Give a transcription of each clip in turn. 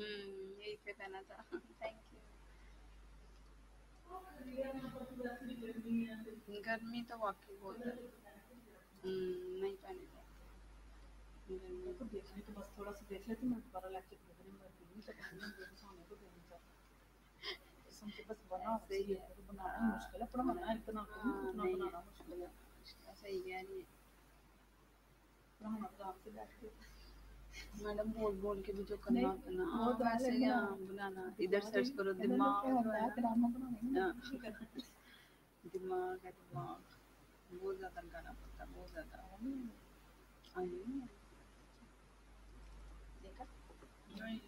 यही पे पहना था। Thank you. गर्मी तो वाकई बहुत है। नहीं पहने मैं तो देख रही थी, बस थोड़ा सा देख लेती, मैं दोबारा लेक्चर देख रही हूँ, मैं नहीं तो पता नहीं मुझे सोने को देनी चाहिए। कसम से बस बना सही सही है। है, तो बनाना ही मुश्किल है, पढ़ाना इतना तो नहीं, उतना नहीं है, बनाना मुश्किल है। सही कह रही है। पढ़ाना तो आराम से बैठ के, मैडम बोल बोल के भी जो करना होता है ना, वो तो है वैसे लेकिन क्या बनाना बनाना, इधर दिमाग सर्च करो इधर लोग दिमाग क्या जो होता है है, ना। ड्रामा बनाने में हाँ, मुश्किल करना है। दिमाग है दिमाग, बहुत ज़्यादा लगाना पड़ता है, बहुत ज़्यादा। आई नहीं है। देखा नहीं,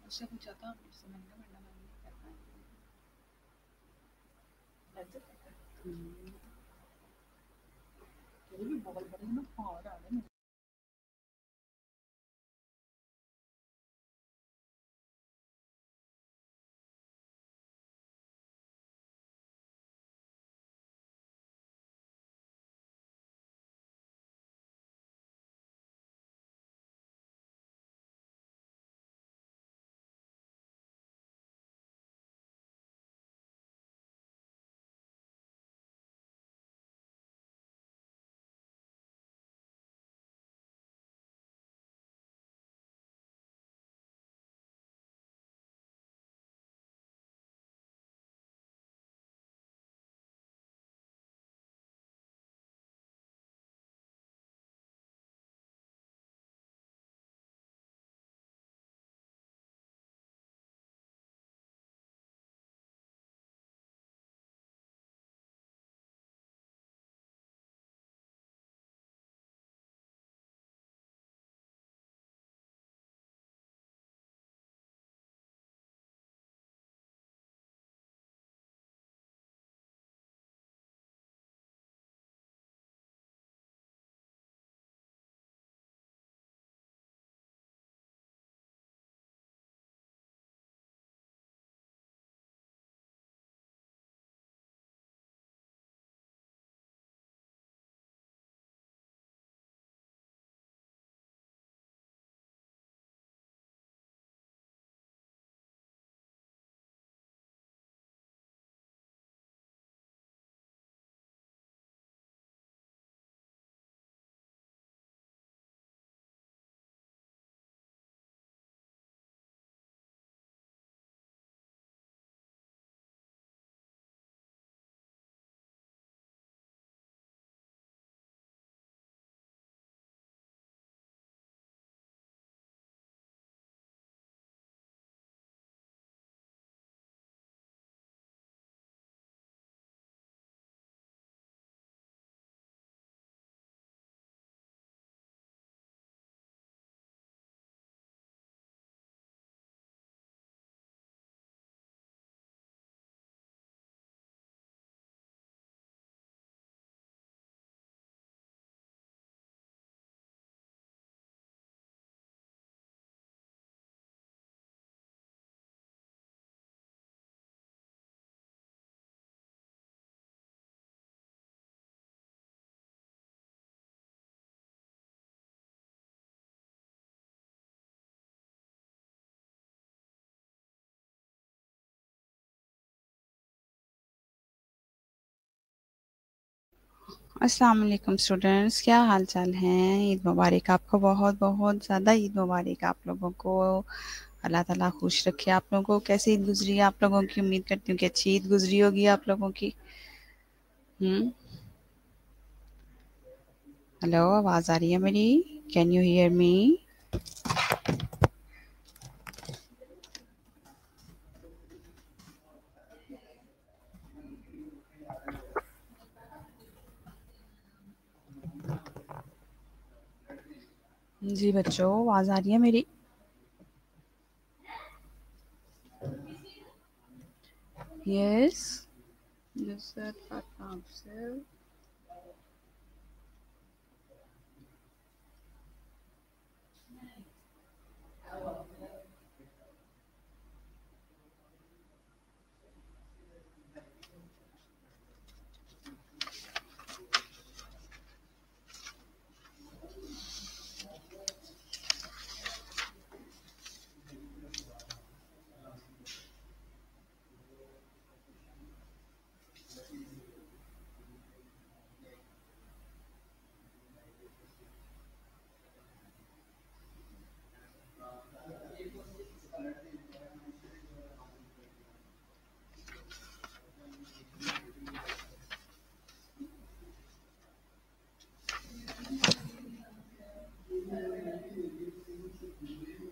उससे पूछा था उससे, मैंने कहा मैडम मैंने नहीं करना है। लेक्चर हम्म, तेरे भी बहुत बड़े ना पावर आ रहे हैं। अस्सलाम वालेकुम स्टूडेंट्स, क्या हाल चाल हैं। ईद मुबारक आपको, बहुत बहुत ज़्यादा ईद मुबारक आप लोगों को। अल्लाह ताला खुश रखे आप लोगों को। कैसी ईद गुजरी है आप लोगों की? उम्मीद करती हूँ कि अच्छी ईद गुजरी होगी आप लोगों की। हेलो, आवाज़ आ रही है मेरी? Can you hear me? जी बच्चों, आवाज़ आ रही है मेरी? यस, नुसरत आपसे।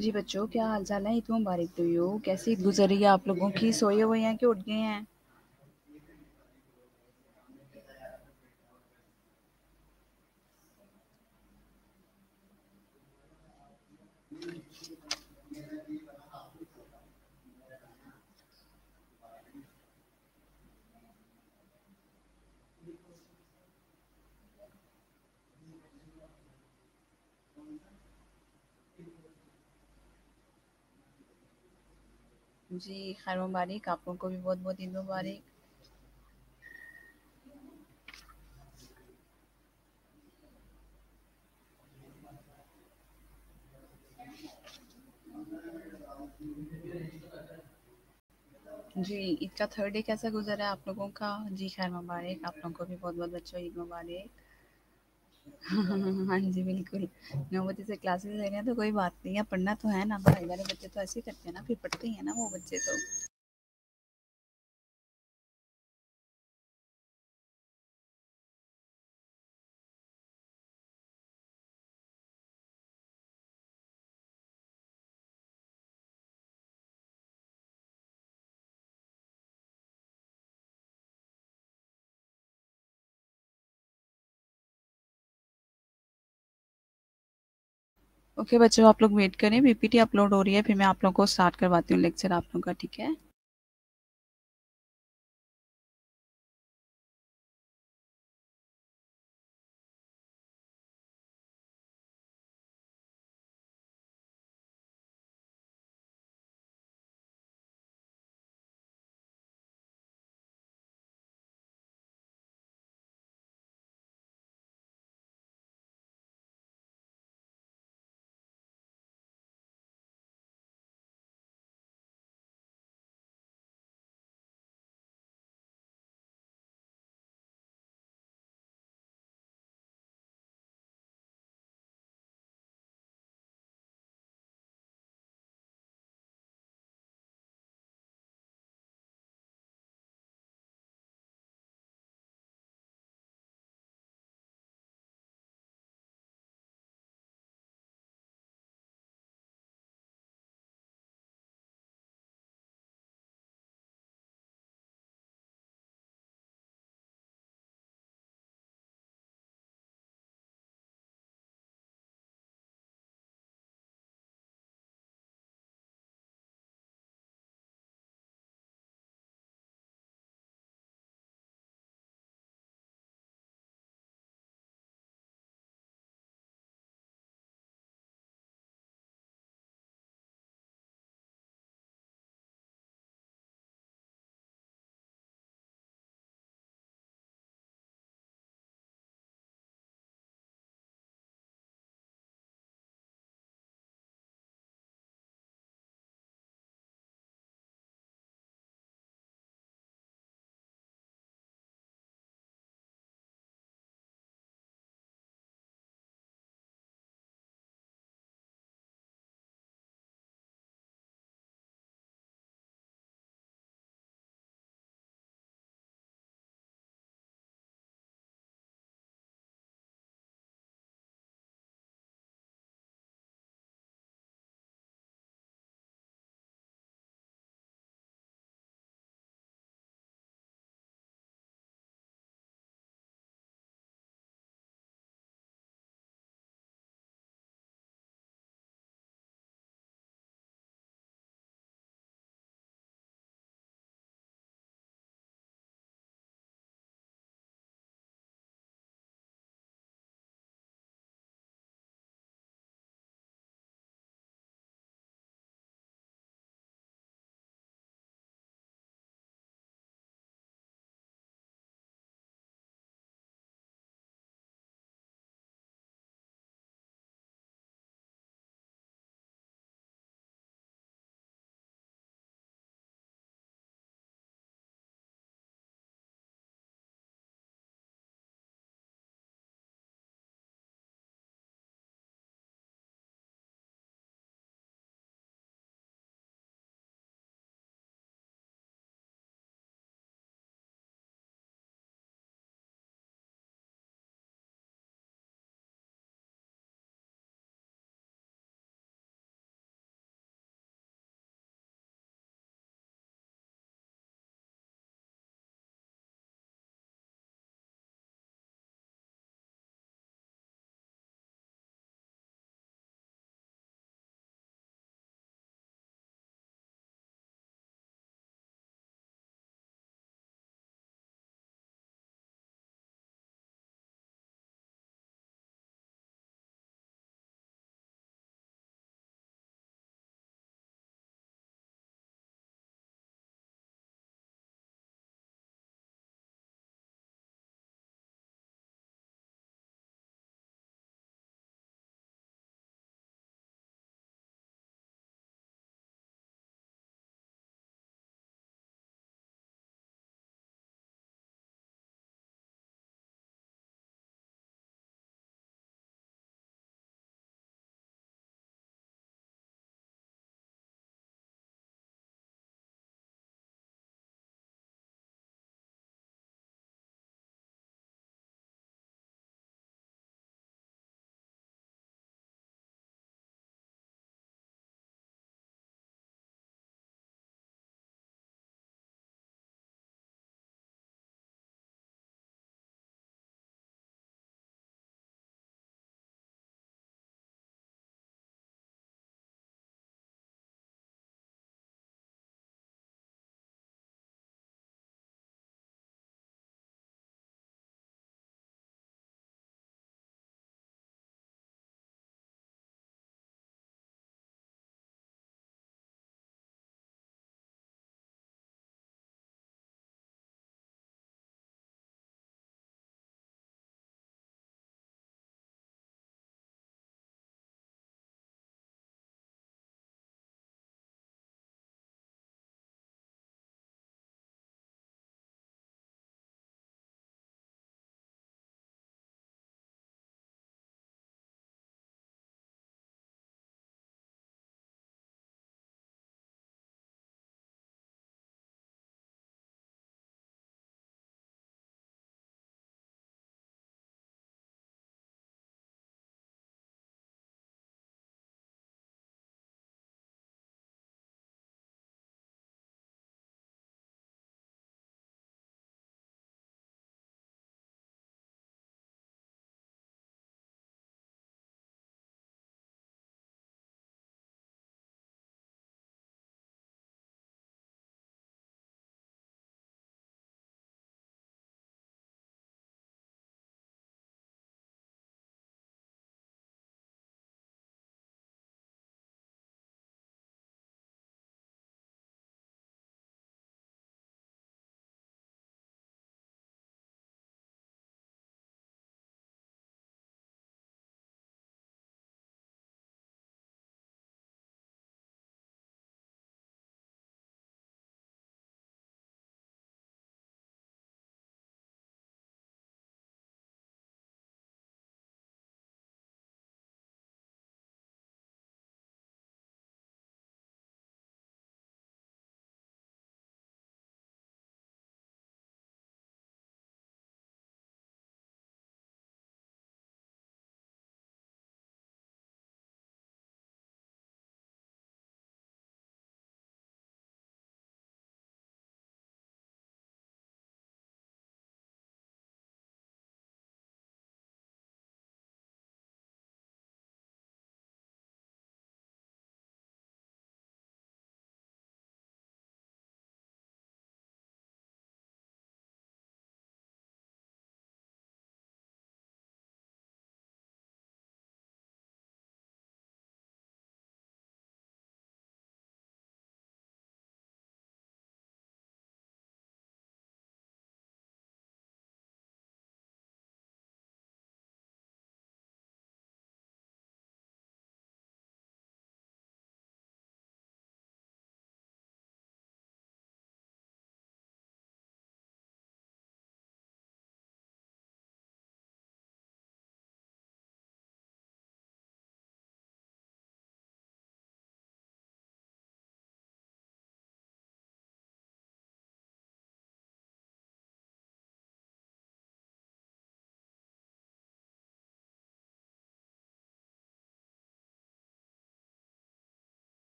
जी बच्चों, क्या हाल चाल है? ईद मुबारक टू यू। कैसी ईद गुजर रही है आप लोगों की? सोए हुए हैं कि उठ गए हैं? जी खैर मुबारक, आप लोगों को भी बहुत बहुत ईद मुबारक। जी, ईद का थर्ड डे कैसा गुजरा है आप लोगों का? जी खैर मुबारक, आप लोगों को भी बहुत बहुत बच्चों ईद मुबारक। हाँ जी बिल्कुल। 9 बजे से क्लासेस ले रहे हैं तो कोई बात नहीं है, पढ़ना तो है ना। पढ़ाई वाले बच्चे तो ऐसे ही करते हैं ना, फिर पढ़ते ही है ना वो बच्चे तो। ओके बच्चों, आप लोग वेट करें, पीपीटी अपलोड हो रही है, फिर मैं आप लोगों को स्टार्ट करवाती हूँ लेक्चर आप लोगों का, ठीक है?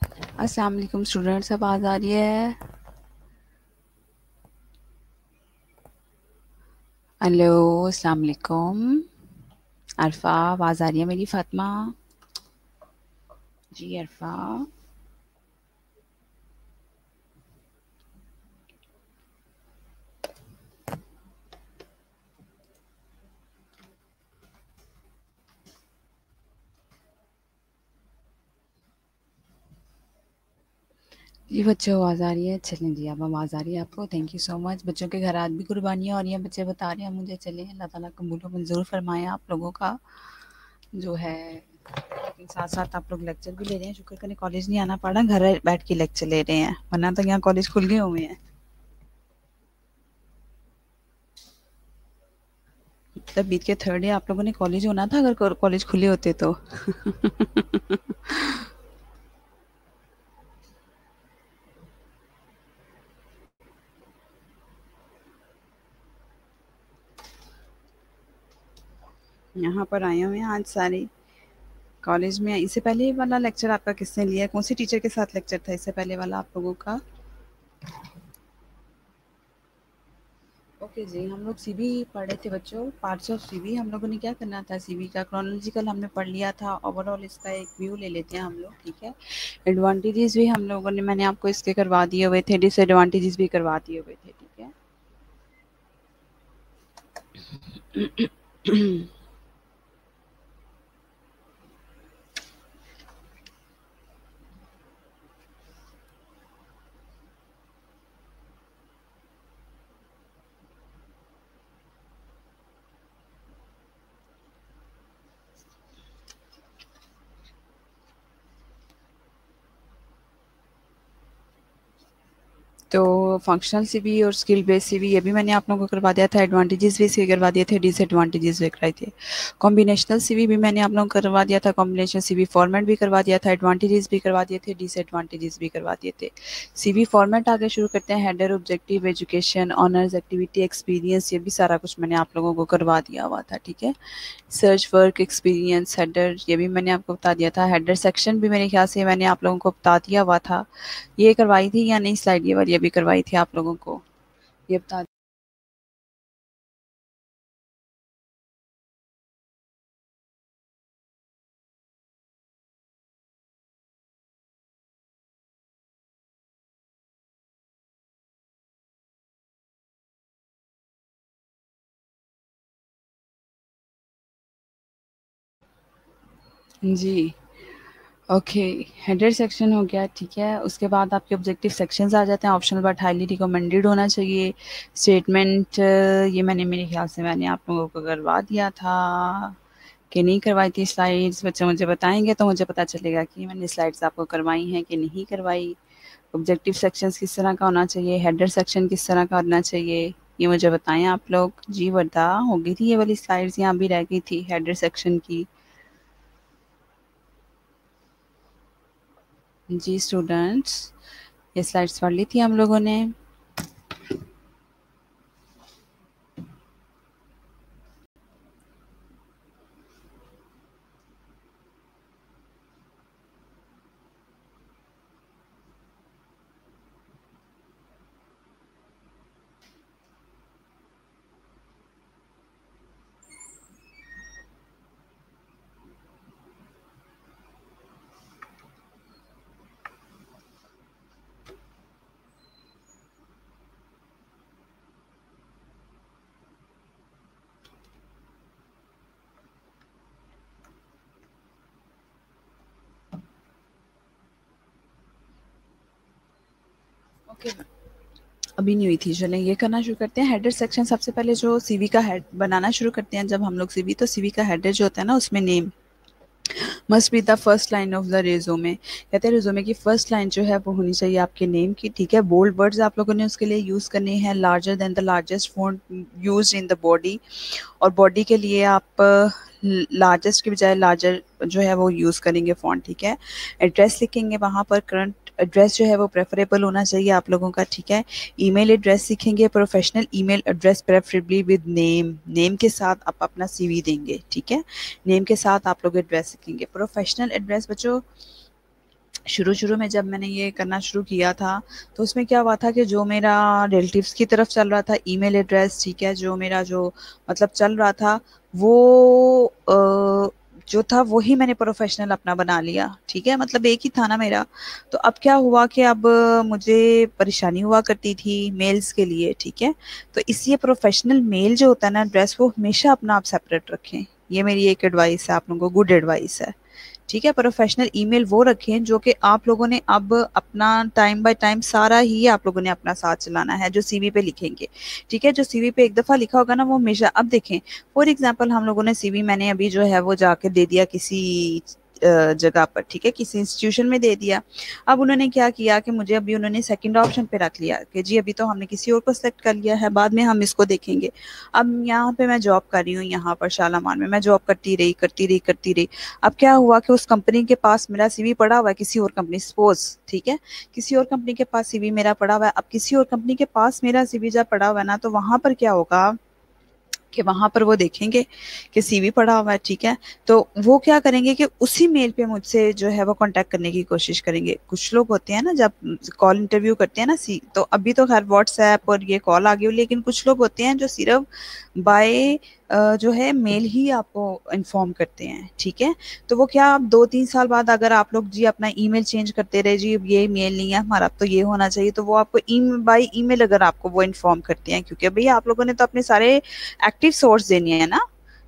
अस्सलाम वालेकुम स्टूडेंट्स, आवाज़ आ रही है? हेलो, अस्सलाम वालेकुम। अरफा, आवाज़ आ रही है मेरी? फातिमा जी, अरफा। जी बच्चों, आवाज़ आ रही है? चलें जी, अब आवाज़ आ रही है आपको? Thank you so much. बच्चों के घर आज भी कुर्बानियाँ हो रही हैं, बच्चे बता रहे हैं मुझे। चलें, अल्लाह ताला कबूल व मंजूर फरमाए आप लोगों का जो है। लेकिन साथ साथ आप लोग लेक्चर भी ले रहे हैं। शुक्र करें कॉलेज नहीं आना पड़ा, घर बैठ के लेक्चर ले रहे हैं, वरना तो यहाँ कॉलेज खुल गए हुए हैं। मतलब बीत के थर्ड डे आप लोगों ने कॉलेज होना था अगर कॉलेज खुले होते तो। यहाँ पर आए हुए हैं आज सारे कॉलेज में। इससे पहले वाला लेक्चर आपका किसने लिया? कौन सी टीचर के साथ लेक्चर था इससे पहले वाला आप लोगों का? ओके जी, हम लोग सीवी पढ़ रहे थे बच्चों। पार्ट्स ऑफ सीवी हम लोगों ने क्या करना था? सीवी का क्रोनोलॉजिकल हमने पढ़ लिया था। ओवरऑल इसका एक व्यू ले लेते हैं हम लोग, ठीक है। एडवांटेजेस भी हम लोगों ने, मैंने आपको इसके करवा दिए हुए थे, डिसएडवांटेजेस भी करवा दिए हुए थे, ठीक है। तो फंक्शनल सीवी और स्किल बेस्ड सीवी ये भी मैंने आप लोगों को करवा दिया था। एडवांटेजेस भी इसके करवा दिए थे, डिसएडवांटेजेस भी करवाए थे। कॉम्बिनेशनल सीवी भी मैंने आप लोगों को करवा दिया था। कॉम्बिनेशन सीवी फॉर्मेट भी करवा दिया था। एडवांटेजेस भी करवा दिए थे, डिसएडवांटेजेस भी करवा दिए थे। सीवी फॉर्मेट आगे शुरू करते हैं। Header, objective, education, honours, activity, experience, ये भी सारा कुछ मैंने आप लोगों को करवा दिया हुआ था, ठीक है। सर्च, वर्क, एक्सपीरियंस, हेडर, ये भी मैंने आपको बता दिया था। हेडर सेक्शन भी मेरे ख्याल से मैंने आप लोगों को बता दिया हुआ था। ये करवाई थी या नहीं स्लाइड? ये वाली अभी करवाई थी आप लोगों को? ये बता। जी, ओके। हेडर सेक्शन हो गया, ठीक है। उसके बाद आपके ऑब्जेक्टिव सेक्शंस आ जाते हैं। ऑप्शनल बट हाईली रिकमेंडेड होना चाहिए। स्टेटमेंट, ये मैंने, मेरे ख्याल से मैंने आप लोगों को करवा दिया था कि नहीं करवाई थी स्लाइड्स? बच्चे मुझे बताएंगे तो मुझे पता चलेगा कि मैंने स्लाइड्स आपको करवाई हैं कि नहीं करवाई। ऑब्जेक्टिव सेक्शंस किस तरह का होना चाहिए, हेडर सेक्शन किस तरह का होना चाहिए, ये मुझे बताएं आप लोग। जी वर्दा, हो गई थी ये वाली स्लाइड्स, यहाँ भी रह गई थी हेडर सेक्शन की। जी स्टूडेंट्स, ये स्लाइड्स पढ़ ली थी हम लोगों ने। ओके, अभी नहीं हुई थी। चलें ये करना शुरू करते हैं। हेडर सेक्शन सबसे पहले जो सीवी का हेड बनाना शुरू करते हैं जब हम लोग सीवी, तो सीवी का हेडर जो होता है ना, उसमें name must be the first line of the resume. कहते हैं रेज़्यूमे की फर्स्ट लाइन जो है वो होनी चाहिए आपके नेम की, ठीक है। बोल्ड वर्ड्स आप लोगों ने उसके लिए यूज़ करने हैं। Larger than the largest font used in the body, और बॉडी के लिए आप लार्जेस्ट के बजाय लार्जर जो है वो यूज़ करेंगे फ़ॉन्ट, ठीक है। एड्रेस लिखेंगे वहाँ पर, करंट एड्रेस जो है वो प्रेफरेबल होना चाहिए आप लोगों का, ठीक है। ईमेल एड्रेस लिखेंगे, professional email address preferably with name, name के साथ आप अपना सीवी देंगे, ठीक है। नेम के साथ आप लोग एड्रेस लिखेंगे। प्रोफेशनल एड्रेस बच्चों, शुरू-शुरू में जब मैंने ये करना शुरू किया था, तो उसमें क्या हुआ था कि जो मेरा रिलेटिव्स की तरफ चल रहा था ईमेल एड्रेस, ठीक है, जो मेरा जो मतलब चल रहा था, वो जो था वही मैंने प्रोफ़ेशनल अपना बना लिया, ठीक है, मतलब एक ही था ना मेरा। तो अब क्या हुआ कि अब मुझे परेशानी हुआ करती थी मेल्स के लिए, ठीक है, तो इसलिए प्रोफ़ेशनल मेल जो होता है ना एड्रेस, वो हमेशा अपना आप सेपरेट रखें। ये मेरी एक एडवाइस है आप लोगों को, गुड एडवाइस है। ठीक है, प्रोफेशनल ईमेल वो रखें जो कि आप लोगों ने अब अपना टाइम बाय टाइम सारा ही आप लोगों ने अपना साथ चलाना है, जो सीवी पे लिखेंगे। ठीक है, जो सीवी पे एक दफ़ा लिखा होगा ना, वो हमेशा अब देखें, फॉर एग्ज़ाम्पल हम लोगों ने सीवी मैंने अभी जो है वो जाके दे दिया किसी जगह पर, ठीक है, किसी इंस्टीट्यूशन में दे दिया। अब उन्होंने क्या किया कि मुझे अभी उन्होंने सेकंड ऑप्शन पे रख लिया कि जी अभी तो हमने किसी और को सेलेक्ट कर लिया है, बाद में हम इसको देखेंगे। अब यहाँ पे मैं जॉब कर रही हूँ, यहाँ पर शालामार में मैं जॉब करती रही। अब क्या हुआ कि उस कंपनी के पास मेरा सीवी पड़ा हुआ है, किसी और कंपनी सपोज, ठीक है, किसी और कंपनी के पास सीवी मेरा पड़ा हुआ है। अब किसी और कंपनी के पास मेरा सीवी जब पड़ा हुआ है ना, तो वहां पर क्या होगा कि वहाँ पर वो देखेंगे कि सीवी पड़ा हुआ है, ठीक है, तो वो क्या करेंगे कि उसी मेल पे मुझसे जो है वो कांटेक्ट करने की कोशिश करेंगे। कुछ लोग होते हैं ना, जब कॉल इंटरव्यू करते हैं ना, तो अभी तो खैर व्हाट्सएप और ये कॉल आ गई, लेकिन कुछ लोग होते हैं जो सिर्फ बाय जो है मेल ही आपको इन्फॉर्म करते हैं, ठीक है, तो वो क्या, आप 2-3 साल बाद अगर आप लोग जी अपना ईमेल चेंज करते रहे, जी ये मेल नहीं है हमारा, अब तो ये होना चाहिए, तो वो आपको बाय ईमेल अगर आपको वो इन्फॉर्म करते हैं, क्योंकि भैया आप लोगों ने तो अपने सारे एक्टिव सोर्स देनी है ना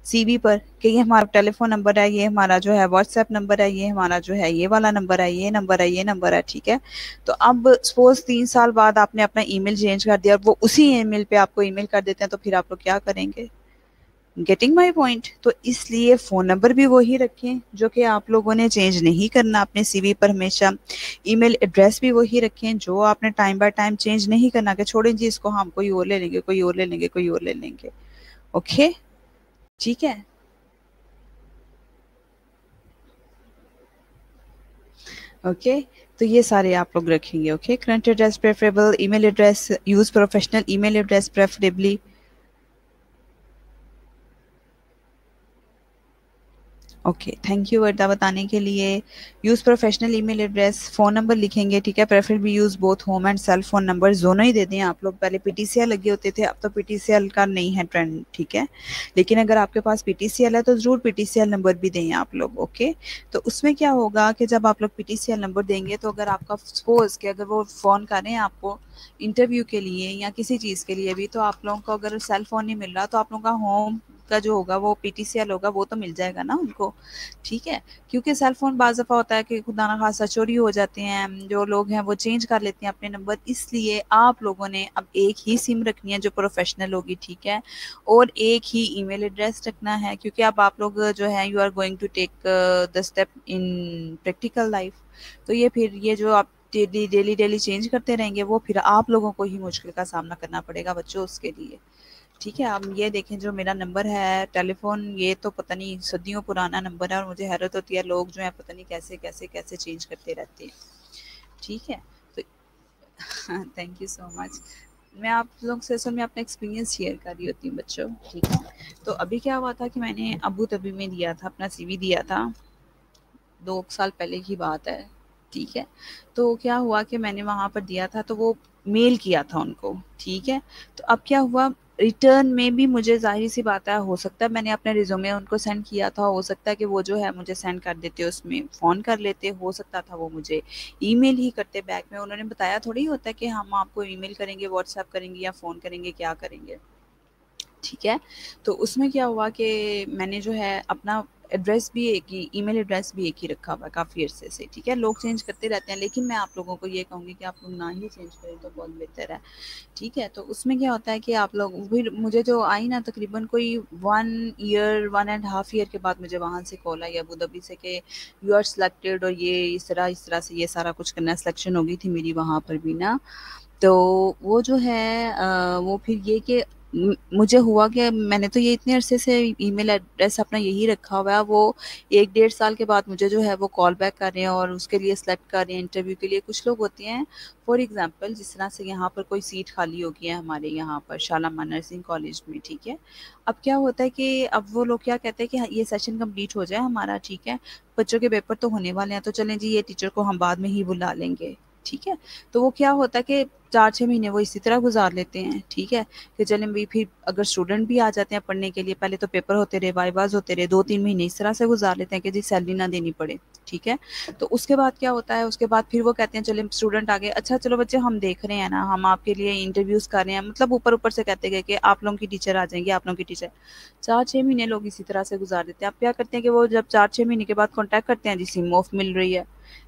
सीवी पर, कि ये हमारा टेलीफोन नंबर है, ये हमारा जो है व्हाट्सएप नंबर है, ये हमारा जो है ये वाला नंबर है, ये नंबर है, ये नंबर है, ठीक है। तो अब सपोज 3 साल बाद आपने अपना ईमेल चेंज कर दिया और वो उसी ईमेल पे आपको ईमेल कर देते हैं, तो फिर आप लोग क्या करेंगे? Getting my point. तो इसलिए फ़ोन नंबर भी वही रखें जो कि आप लोगों ने चेंज नहीं करना अपने सीवी पर हमेशा। ईमेल एड्रेस भी वही रखें जो आपने टाइम बाय टाइम चेंज नहीं करना, कि छोड़ें जी इसको हम कोई और ले लेंगे, कोई और ले लेंगे, कोई और ले लेंगे। ओके, ठीक है। ओके, तो ये सारे आप लोग रखेंगे। Okay, current address preferable, email address use professional email address preferably. Okay, thank you Varda बताने के लिए। Use professional email address, phone number लिखेंगे, ठीक है, preferably use both home and cell phone number, दोनों ही दे दें आप लोग। पहले पीटीसीएल लगे होते थे, अब तो पीटीसीएल का नहीं है ट्रेंड, ठीक है, लेकिन अगर आपके पास पीटीसीएल है तो ज़रूर पीटीसीएल नंबर भी दें आप लोग। ओके, तो उसमें क्या होगा कि जब आप लोग पीटीसीएल नंबर देंगे, तो अगर आपका सपोज कि अगर वो फ़ोन करें आपको इंटरव्यू के लिए या किसी चीज़ के लिए भी, तो आप लोगों को अगर सेल फ़ोन नहीं मिल रहा, तो आप लोगों का होम का जो होगा वो पीटीसीएल होगा, वो तो मिल जाएगा ना उनको, ठीक है, क्योंकि सेल फोन बाज़ दफ़ा होता है कि खुदा ना खासा चोरी हो जाते हैं, जो लोग हैं वो चेंज कर लेते हैं अपने नंबर, इसलिए आप लोगों ने अब एक ही सिम रखनी है जो प्रोफेशनल होगी, ठीक है, और एक ही ईमेल एड्रेस रखना है, क्योंकि अब आप लोग जो है you are going to take the step in practical life. तो ये फिर ये जो आप डेली डेली डेली चेंज करते रहेंगे, वो फिर आप लोगों को ही मुश्किल का सामना करना पड़ेगा बच्चों उसके लिए। ठीक है, अब ये देखें जो मेरा नंबर है टेलीफ़ोन, ये तो पता नहीं सदियों पुराना नंबर है, और मुझे हैरत होती है लोग जो है पता नहीं कैसे चेंज करते रहते हैं। ठीक है, तो थैंक यू सो मच। मैं आप लोग से असल में अपना एक्सपीरियंस शेयर कर रही होती हूँ बच्चों, ठीक है। तो अभी क्या हुआ था कि मैंने अबू धाबी में दिया था, अपना सीवी दिया था, 2 साल पहले की बात है, ठीक है। तो क्या हुआ कि मैंने वहाँ पर दिया था, तो वो मेल किया था उनको, ठीक है। तो अब क्या हुआ, रिटर्न में भी मुझे ज़ाहिर सी बात है, हो सकता है मैंने अपने रिज्यूमे उनको सेंड किया था, हो सकता है कि वो जो है मुझे सेंड कर देते, उसमें फ़ोन कर लेते, हो सकता था वो मुझे ईमेल ही करते बैक में। उन्होंने बताया थोड़ी होता है कि हम आपको ईमेल करेंगे, व्हाट्सएप करेंगे या फ़ोन करेंगे, क्या करेंगे, ठीक है। तो उसमें क्या हुआ कि मैंने जो है अपना एड्रेस भी एक ही, ईमेल एड्रेस भी एक ही रखा हुआ है काफ़ी अरसे से, ठीक है। लोग चेंज करते रहते हैं, लेकिन मैं आप लोगों को ये कहूँगी कि आप लोग ना ही चेंज करें तो बहुत बेहतर है, ठीक है। तो उसमें क्या होता है कि आप लोग, फिर मुझे जो आई ना तकरीबन कोई 1 ईयर 1.5 ईयर के बाद मुझे वहाँ से कॉल आई अबू धाबी से कि यू आर सिलेक्टेड, और ये इस तरह से ये सारा कुछ करना है, सिलेक्शन हो गई थी मेरी वहाँ पर भी ना। तो वो जो है वो फिर ये कि मुझे हुआ कि मैंने तो ये इतने अरसे से ईमेल एड्रेस अपना यही रखा हुआ है, वो 1 डेढ़ साल के बाद मुझे जो है वो कॉल बैक कर रहे हैं और उसके लिए सेलेक्ट कर रहे हैं इंटरव्यू के लिए। कुछ लोग होते हैं, फॉर एग्जांपल जिस तरह से यहाँ पर कोई सीट खाली हो गई है हमारे यहाँ पर शालामार नर्सिंग कॉलेज में, ठीक है। अब क्या होता है कि अब वो लोग क्या कहते हैं कि हाँ, ये सेशन कंप्लीट हो जाए हमारा, ठीक है, बच्चों के पेपर तो होने वाले हैं, तो चलें जी ये टीचर को हम बाद में ही बुला लेंगे, ठीक है। तो वो क्या होता है कि 4 6 महीने वो इसी तरह गुजार लेते हैं, ठीक है, कि चलें भाई फिर अगर स्टूडेंट भी आ जाते हैं पढ़ने के लिए, पहले तो पेपर होते रहे, वाइवाज होते रहे, 2 3 महीने इस तरह से गुजार लेते हैं कि जी सैलरी ना देनी पड़े, ठीक है। तो उसके बाद क्या होता है, उसके बाद फिर वो कहते हैं चले स्टूडेंट आ गए, अच्छा चलो बच्चे हम देख रहे हैं ना, हम आपके लिए इंटरव्यूज कर रहे हैं, मतलब ऊपर ऊपर से कहते गए कि आप लोगों की टीचर आ जाएंगे, आप लोगों की टीचर। 4 6 महीने लोग इसी तरह से गुजार देते हैं। आप क्या करते हैं कि वो जब 4 6 महीने के बाद कॉन्टैक्ट करते हैं, जी सिम ऑफ मिल रही है,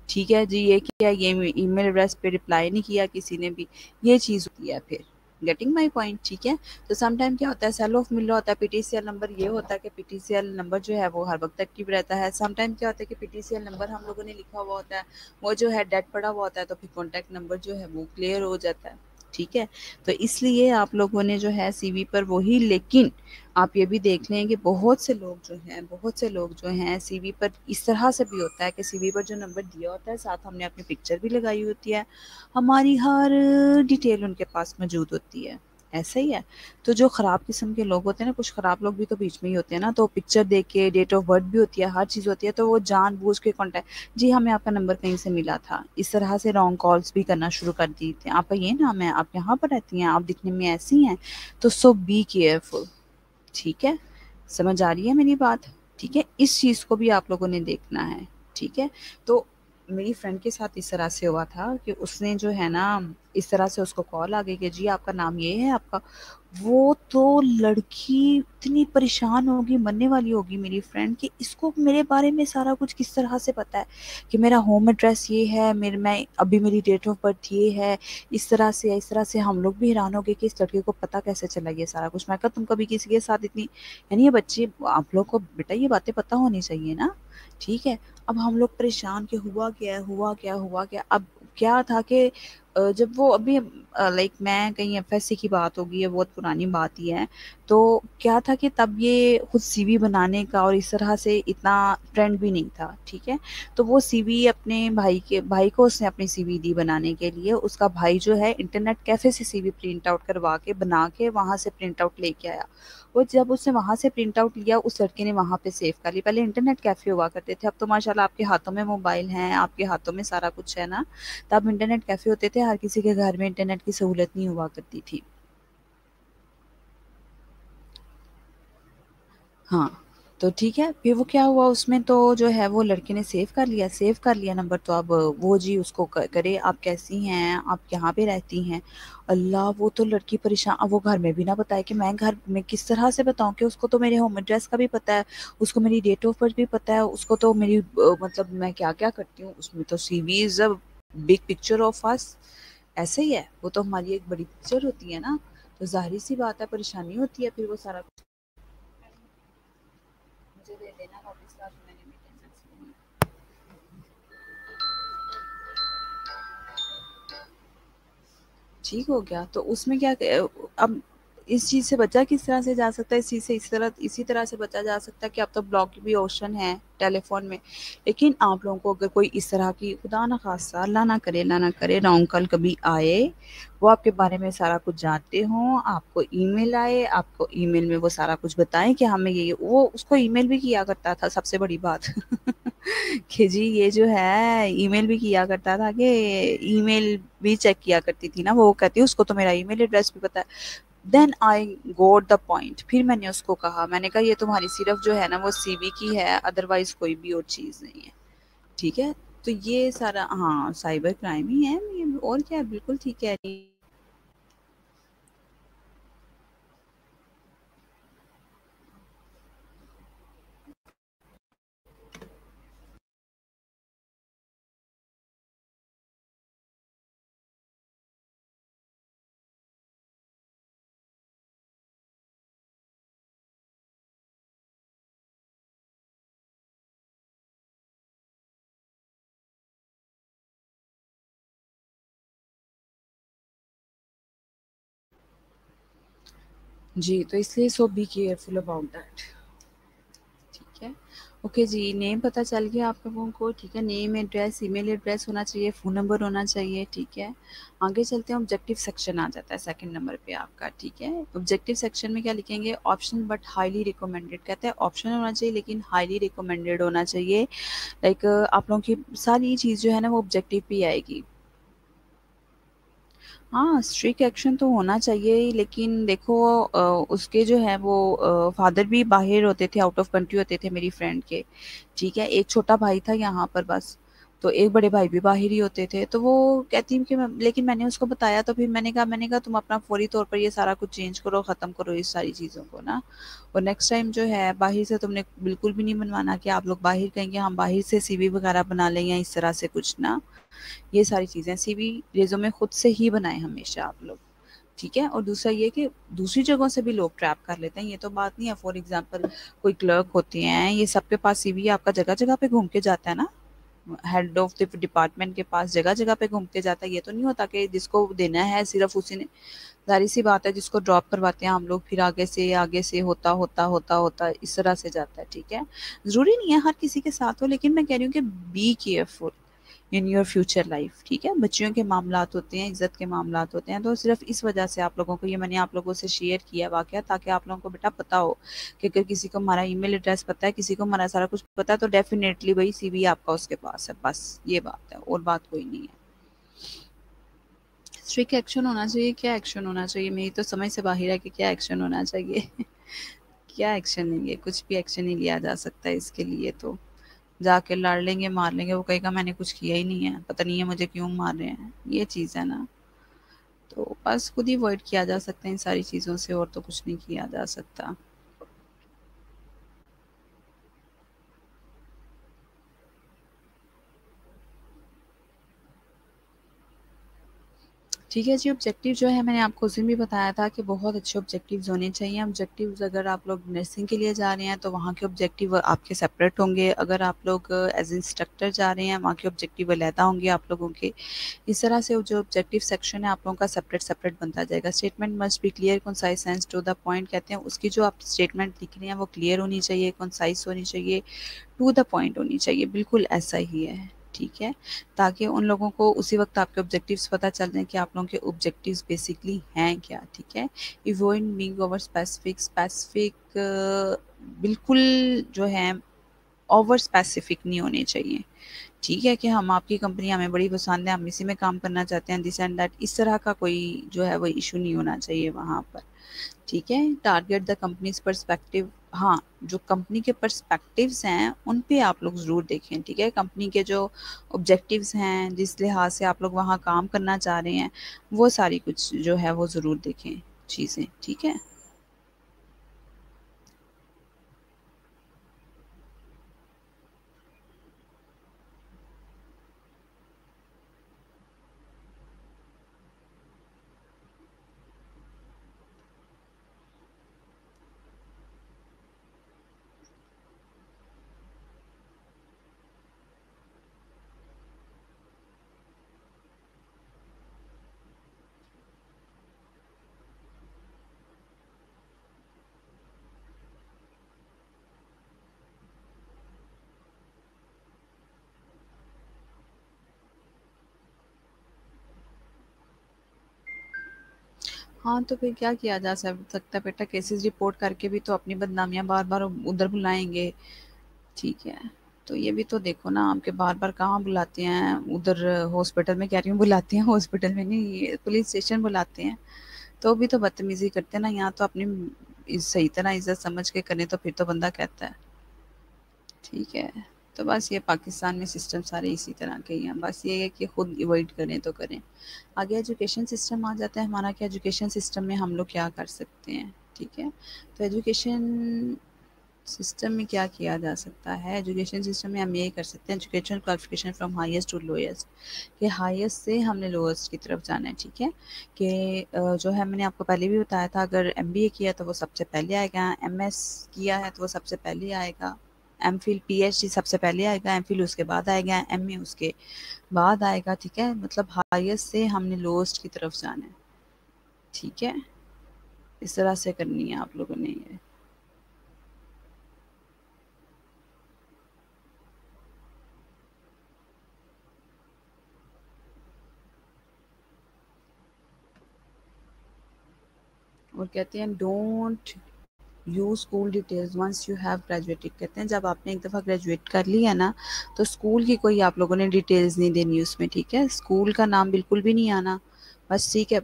ठीक है जी, ये किया, ये ईमेल एड्रेस पे रिप्लाई नहीं किया किसी ने भी, ये चीज़ होती है फिर। गेटिंग माई पॉइंट, ठीक है। तो सम टाइम क्या होता है, सेल ऑफ मिल रहा होता है, पीटीसीएल नंबर ये होता है कि पीटीसीएल नंबर जो है वो हर वक्त एक्टिव रहता है। सम टाइम क्या होता है कि पीटीसीएल नंबर हम लोगों ने लिखा हुआ होता है, वो जो है डेड पड़ा हुआ होता है, तो फिर कॉन्टैक्ट नंबर जो है वो क्लियर हो जाता है, ठीक है। तो इसलिए आप लोगों ने जो है सीवी पर वही, लेकिन आप ये भी देख लें कि बहुत से लोग जो हैं सीवी पर इस तरह से भी होता है कि सीवी पर जो नंबर दिया होता है साथ हमने अपनी पिक्चर भी लगाई होती है, हमारी हर डिटेल उनके पास मौजूद होती है, ऐसा ही है। तो जो ख़राब किस्म के लोग होते हैं ना, कुछ ख़राब लोग भी तो बीच में ही होते हैं ना, तो पिक्चर देख के डेट ऑफ बर्थ भी होती है, हर चीज़ होती है, तो वो जानबूझ के कॉन्टैक्ट, जी हमें आपका नंबर कहीं से मिला था, इस तरह से रॉन्ग कॉल्स भी करना शुरू कर दी थी, आपका ये नाम है, आप यहाँ पर रहती हैं, आप दिखने में ऐसी हैं, तो सो बी केयरफुल, ठीक है। समझ आ रही है मेरी बात, ठीक है। इस चीज़ को भी आप लोगों ने देखना है, ठीक है। तो मेरी फ्रेंड के साथ इस तरह से हुआ था कि उसने जो है ना, इस तरह से उसको कॉल आ गई कि जी आपका नाम ये है आपका, वो तो लड़की इतनी परेशान होगी, मरने वाली होगी मेरी फ्रेंड, कि इसको मेरे बारे में सारा कुछ किस तरह से पता है, कि मेरा होम एड्रेस ये है, मेरे मैं अभी मेरी डेट ऑफ बर्थ ये है, इस तरह से हम लोग भी हैरान हो गए कि इस लड़के को पता कैसे चला ये सारा कुछ। मैं कहा तुम कभी किसी के साथ इतनी, यानी ये बच्चे आप लोग को बेटा ये बातें पता होनी चाहिए ना, ठीक है। अब हम लोग परेशान कि हुआ क्या है, हुआ क्या। अब क्या था कि जब वो अभी लाइक मैं कहीं एफएससी की बात होगी, ये बहुत पुरानी बात ही है, तो क्या था कि तब ये खुद सीवी बनाने का और इस तरह से इतना ट्रेंड भी नहीं था, ठीक है। तो वो सीवी अपने भाई को उसने अपनी सीवी दी बनाने के लिए, उसका भाई जो है इंटरनेट कैफे से सीवी प्रिंट आउट करवा के बना के वहां से प्रिंट आउट लेके आया। वो जब उसने वहां से प्रिंट आउट लिया, उस लड़के ने वहां पे सेव कर ली। पहले इंटरनेट कैफे हुआ करते थे, अब तो माशाल्लाह आपके हाथों में मोबाइल हैं, आपके हाथों में सारा कुछ है ना। तब इंटरनेट कैफे होते थे, हर किसी के घर में इंटरनेट की सहूलत नहीं हुआ करती थी। हाँ, तो ठीक है, फिर वो क्या हुआ उसमें, तो जो है वो लड़के ने सेव कर लिया नंबर, तो अब वो जी उसको करे आप कैसी हैं, आप यहाँ पे रहती हैं। अल्लाह, वो तो लड़की परेशान, अब वो घर में भी ना बताए कि मैं घर में किस तरह से बताऊं, कि उसको तो मेरे होम एड्रेस का भी पता है, उसको मेरी डेट ऑफ बर्थ भी पता है, उसको तो मेरी मतलब मैं क्या क्या करती हूँ उसमें, तो CV is a big picture of us, ऐसे ही है, वो तो हमारी एक बड़ी पिक्चर होती है ना। तो जाहिर सी बात है परेशानी होती है फिर वो सारा कुछ। मुझे दे देना वापस का, मैंने भी टेंशन। ठीक हो गया, तो उसमें क्या अब इस चीज़ से बचा किस तरह से जा सकता है, इस चीज़ से इसी तरह से बचा जा सकता है कि अब तो ब्लॉक भी ऑप्शन है टेलीफोन में। लेकिन आप लोगों को अगर कोई इस तरह की खुदा ना खास्ता अल्लाह ना करे रॉन्ग कॉल कभी आए, वो आपके बारे में सारा कुछ जानते हों, आपको ईमेल आए, आपको ईमेल में वो सारा कुछ बताएं कि हमें ये वो उसको ईमेल भी किया करता था, सबसे बड़ी बात कि जी ये जो है ईमेल भी किया करता था, कि ईमेल भी चेक किया करती थी ना, वो कहती उसको तो मेरा ईमेल एड्रेस भी पता है। Then I got the point, फिर मैंने उसको कहा, मैंने कहा ये तुम्हारी सिर्फ जो है ना वो सीवी की है, अदरवाइज कोई भी और चीज़ नहीं है, ठीक है। तो ये सारा हाँ साइबर क्राइम ही है, ये और क्या है, बिल्कुल ठीक है। जी, तो इसलिए सो बी केयरफुल अबाउट दैट। ठीक है। ओके जी, नेम पता चल गया आप लोगों को, ठीक है। नेम, एड्रेस, ईमेल एड्रेस होना चाहिए, फ़ोन नंबर होना चाहिए, ठीक है। आगे चलते हैं, ऑब्जेक्टिव सेक्शन आ जाता है सेकंड नंबर पे आपका, ठीक है। ऑब्जेक्टिव सेक्शन में क्या लिखेंगे? ऑप्शनल बट हाईली रिकमेंडेड, कहते हैं ऑप्शनल होना चाहिए लेकिन हाईली रिकमेंडेड होना चाहिए। लाइक आप लोगों की सारी चीज़ जो है ना वो ऑब्जेक्टिव पे आएगी। हाँ, स्ट्रिक्ट एक्शन तो होना चाहिए ही, लेकिन देखो उसके जो है वो फादर भी बाहर होते थे, आउट ऑफ कंट्री होते थे मेरी फ्रेंड के, ठीक है। एक छोटा भाई था यहाँ पर बस, तो एक बड़े भाई भी बाहर ही होते थे। तो वो कहती कि लेकिन मैंने उसको बताया, तो फिर मैंने कहा तुम अपना फौरी तौर पर ये सारा कुछ चेंज करो, ख़त्म करो इस सारी चीज़ों को ना। और नेक्स्ट टाइम जो है बाहर से तुमने बिल्कुल भी नहीं बनवाना कि आप लोग बाहर कहेंगे हम बाहर से सीवी वगैरह बना लें या इस तरह से कुछ ना। ये सारी चीज़ें सीवी रिज्यूमे खुद से ही बनाएं हमेशा आप लोग, ठीक है। और दूसरा ये कि दूसरी जगहों से भी लोग ट्रैप कर लेते हैं, ये तो बात नहीं है। फॉर एग्जांपल कोई क्लर्क होते हैं, ये सबके पास सीवी आपका जगह जगह पे घूम के जाता है ना, हेड ऑफ द डिपार्टमेंट के पास जगह जगह पे घूम के जाता है। ये तो नहीं होता कि जिसको देना है सिर्फ उसी ने, जाहिर सी बात है जिसको ड्रॉप करवाते हैं हम लोग, फिर आगे से होता होता होता होता इस तरह से जाता है, ठीक है। ज़रूरी नहीं है हर किसी के साथ हो, लेकिन मैं कह रही हूँ कि be careful in your future life, ठीक है। बच्चियों के मामलात होते हैं, इज्जत के मामलात होते हैं, तो सिर्फ इस वजह से आप लोगों को ये मैंने आप लोगों से शेयर किया वाकया, ताकि आप लोगों को बेटा पता हो कि अगर किसी को हमारा ईमेल एड्रेस पता है, किसी को हमारा सारा कुछ पता है, तो डेफिनेटली वही सीवी आपका उसके पास है, बस ये बात है और बात कोई नहीं है। स्ट्रिक्ट एक्शन होना चाहिए, क्या एक्शन होना चाहिए? मेरी तो समझ से बाहर है कि क्या एक्शन होना चाहिए। क्या एक्शन लेंगे? कुछ भी एक्शन नहीं लिया जा सकता है इसके लिए तो। जाके लड़ लेंगे, मार लेंगे, वो कहेगा मैंने कुछ किया ही नहीं है, पता नहीं है मुझे क्यों मार रहे हैं, ये चीज़ है ना। तो बस खुद ही अवॉइड किया जा सकता है इन सारी चीज़ों से, और तो कुछ नहीं किया जा सकता। ठीक है जी, ऑब्जेक्टिव जो है मैंने आपको उस दिन भी बताया था कि बहुत अच्छे ऑब्जेक्टिव्स होने चाहिए। ऑब्जेक्टिव्स अगर आप लोग नर्सिंग के लिए जा रहे हैं तो वहाँ के ऑब्जेक्टिव आपके सेपरेट होंगे। अगर आप लोग एज इंस्ट्रक्टर जा रहे हैं, वहाँ के ऑब्जेक्टिव अलहदा होंगे आप लोगों के। इस तरह से जो ऑब्जेक्टिव सेक्शन है आप लोगों का सेपरेट सेपरेट बनता जाएगा। Statement must be clear, concise, and to the point, कहते हैं उसकी जो आप स्टेटमेंट लिख रहे हैं वो क्लियर होनी चाहिए, कंसाइज होनी चाहिए, टू द पॉइंट होनी चाहिए, बिल्कुल ऐसा ही है, ठीक है। ताकि उन लोगों को उसी वक्त आपके ऑब्जेक्टिव्स पता चल जाए कि आप लोगों के ऑब्जेक्टिव्स बेसिकली हैं क्या, ठीक है। इवॉइड बीइंग ओवर स्पेसिफिक, बिल्कुल जो है ओवर स्पेसिफिक नहीं होने चाहिए, ठीक है। कि हम आपकी कंपनी हमें बड़ी पसंद है, हम इसी में काम करना चाहते हैं, दिस एंड दैट, इस तरह का कोई जो है वो इशू नहीं होना चाहिए वहाँ पर, ठीक है। टारगेट द कंपनीज पर्सपेक्टिव, हाँ, जो कंपनी के पर्सपेक्टिव्स हैं उन पे आप लोग ज़रूर देखें, ठीक है। कंपनी के जो ऑब्जेक्टिव्स हैं, जिस लिहाज से आप लोग वहाँ काम करना चाह रहे हैं, वो सारी कुछ जो है वो ज़रूर देखें चीज़ें, ठीक है। हाँ, तो फिर क्या किया जा सकता है बेटा, केसेस रिपोर्ट करके भी तो अपनी बदनामियाँ बार बार उधर बुलाएंगे, ठीक है। तो ये भी तो देखो ना, आपके बार बार कहाँ बुलाते हैं, उधर हॉस्पिटल में कह रही हूँ, बुलाते हैं हॉस्पिटल में नहीं, ये पुलिस स्टेशन बुलाते हैं, तो भी तो बदतमीजी करते हैं ना। यहाँ तो अपनी सही तरह इज्जत समझ के करें तो फिर तो बंदा कहता है, ठीक है। तो बस ये पाकिस्तान में सिस्टम सारे इसी तरह के ही हैं, बस ये है कि खुद अवॉइड करें तो करें। आगे एजुकेशन सिस्टम आ जाता है हमारा, कि एजुकेशन सिस्टम में हम लोग क्या कर सकते हैं, ठीक है। तो एजुकेशन सिस्टम में क्या किया जा सकता है? एजुकेशन सिस्टम में हम ये कर सकते हैं, education qualification from highest to lowest, कि हाईएस्ट से हमने लोएस्ट की तरफ जाना है, ठीक है। कि जो है मैंने आपको पहले भी बताया था, अगर एमबीए किया तो वो सबसे पहले आएगा, एमएस किया है तो वो सबसे पहले आएगा, एमफिल पीएचडी सबसे पहले आएगा, एमफिल उसके बाद आएगा, एमए उसके बाद आएगा, ठीक है। मतलब हाईएस्ट से हमने लोएस्ट की तरफ जाना है, ठीक है। इस तरह से करनी है आप लोगों ने ये। और कहते हैं don't use school details once you have graduated. कहते हैं जब आपने एक दफ़ा ग्रेजुएट कर लिया ना, तो स्कूल की कोई आप लोगों ने डिटेल्स नहीं देनी उसमें, ठीक है। स्कूल का नाम बिल्कुल भी नहीं आना, बस, ठीक है।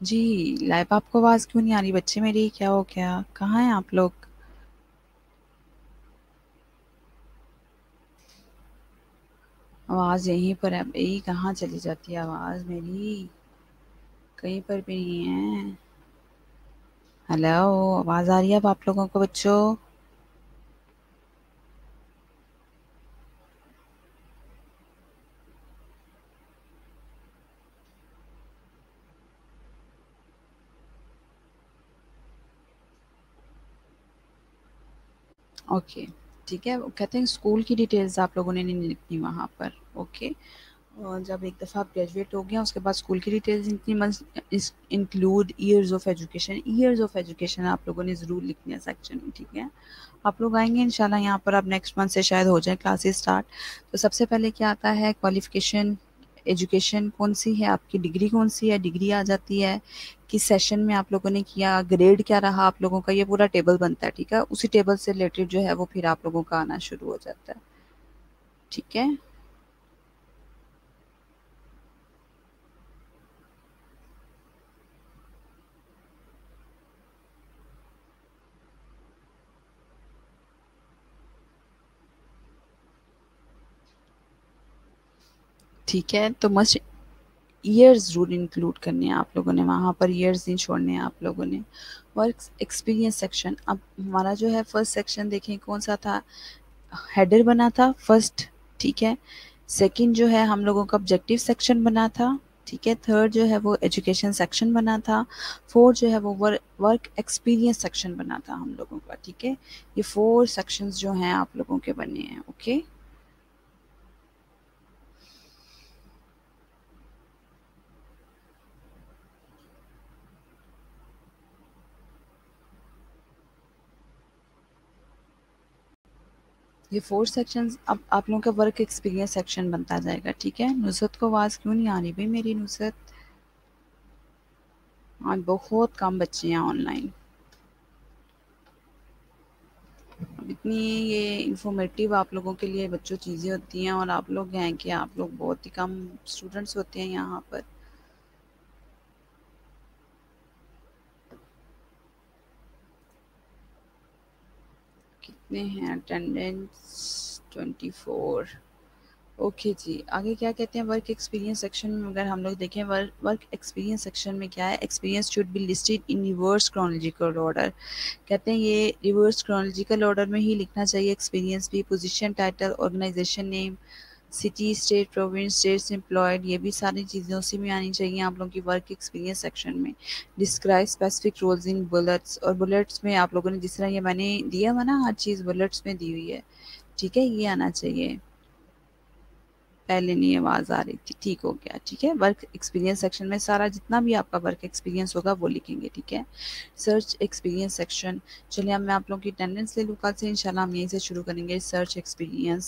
जी, लाइव आपको आवाज़ क्यों नहीं आ रही बच्चे मेरी? क्या हो गया? कहाँ हैं आप लोग? आवाज़ यहीं पर है भाई, कहाँ चली जाती है आवाज़ मेरी? कहीं पर भी नहीं है। हेलो, आवाज़ आ रही है अब आप लोगों को बच्चों? ओके, ठीक है। वो कहते हैं स्कूल की डिटेल्स आप लोगों ने नहीं लिखनी वहाँ पर, ओके। और जब एक दफ़ा आप ग्रेजुएट हो गया उसके बाद स्कूल की डिटेल्स इतनी मस्त include years of education. Years of education आप लोगों ने ज़रूर लिखनी है सेक्शन में, ठीक है। आप लोग आएंगे इंशाल्लाह यहाँ पर, अब नेक्स्ट मंथ से शायद हो जाए क्लासेस स्टार्ट। तो सबसे पहले क्या आता है, क्वालिफिकेशन, एजुकेशन कौन सी है आपकी, डिग्री कौन सी है, डिग्री आ जाती है, किस सेशन में आप लोगों ने किया, ग्रेड क्या रहा आप लोगों का, ये पूरा टेबल बनता है, ठीक है। उसी टेबल से रिलेटेड जो है वो फिर आप लोगों का आना शुरू हो जाता है, ठीक है। ठीक है, तो मस्ट ईयर्स ज़रूर इंक्लूड करने हैं आप लोगों ने, वहाँ पर ईयर्स नहीं छोड़ने हैं आप लोगों ने। वर्क एक्सपीरियंस सेक्शन, अब हमारा जो है फर्स्ट सेक्शन देखें कौन सा था, हेडर बना था फर्स्ट, ठीक है। सेकंड जो है हम लोगों का ऑब्जेक्टिव सेक्शन बना था, ठीक है। थर्ड जो है वो एजुकेशन सेक्शन बना था। फोर्थ जो है वो वर्क एक्सपीरियंस सेक्शन बना था हम लोगों का, ठीक है। ये 4 सेक्शंस जो हैं आप लोगों के बने हैं, ओके। ये 4 सेक्शंस अब आप लोगों का वर्क एक्सपीरियंस सेक्शन बनता जाएगा, ठीक है। नुसरत को आवाज़ क्यों नहीं आ रही भाई मेरी? नुसरत, आज बहुत कम बच्चे हैं ऑनलाइन। अब इतनी ये इंफॉर्मेटिव आप लोगों के लिए बच्चों चीज़ें होती हैं, और आप लोग हैं कि आप लोग बहुत ही कम स्टूडेंट्स होते हैं यहाँ पर। कितने हैं अटेंडेंस? 24। ओके जी, आगे क्या कहते हैं, वर्क एक्सपीरियंस सेक्शन में अगर हम लोग देखें, वर्क एक्सपीरियंस सेक्शन में क्या है, experience should be listed in reverse chronological order. कहते हैं ये रिवर्स क्रोनोलॉजिकल ऑर्डर में ही लिखना चाहिए एक्सपीरियंस भी। Position, title, organisation name, city, state, province, status employed, ये भी सारी चीज़ें उसी में आनी चाहिए आप लोगों की वर्क एक्सपीरियंस सेक्शन में। Describe specific roles in bullets, और बुलेट्स में आप लोगों ने जिस तरह ये मैंने दिया हुआ ना, हर चीज़ बुलेट्स में दी हुई है, ठीक है, ये आना चाहिए। पहले नहीं आवाज़ आ रही थी, ठीक हो गया, ठीक है। वर्क एक्सपीरियंस सेक्शन में सारा जितना भी आपका वर्क एक्सपीरियंस होगा वो लिखेंगे, ठीक है। सर्च एक्सपीरियंस सेक्शन, चलिए अब मैं आप लोगों की अटेंडेंस ले लूँ, कल से इंशाल्लाह हम यहीं से शुरू करेंगे सर्च एक्सपीरियंस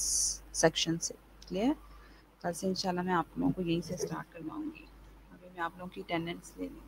सेक्शन से, क्लियर। कल से इंशाल्लाह मैं आप लोगों को यहीं से स्टार्ट करवाऊँगी। अभी मैं आप लोगों की अटेंडेंस ले लूँ।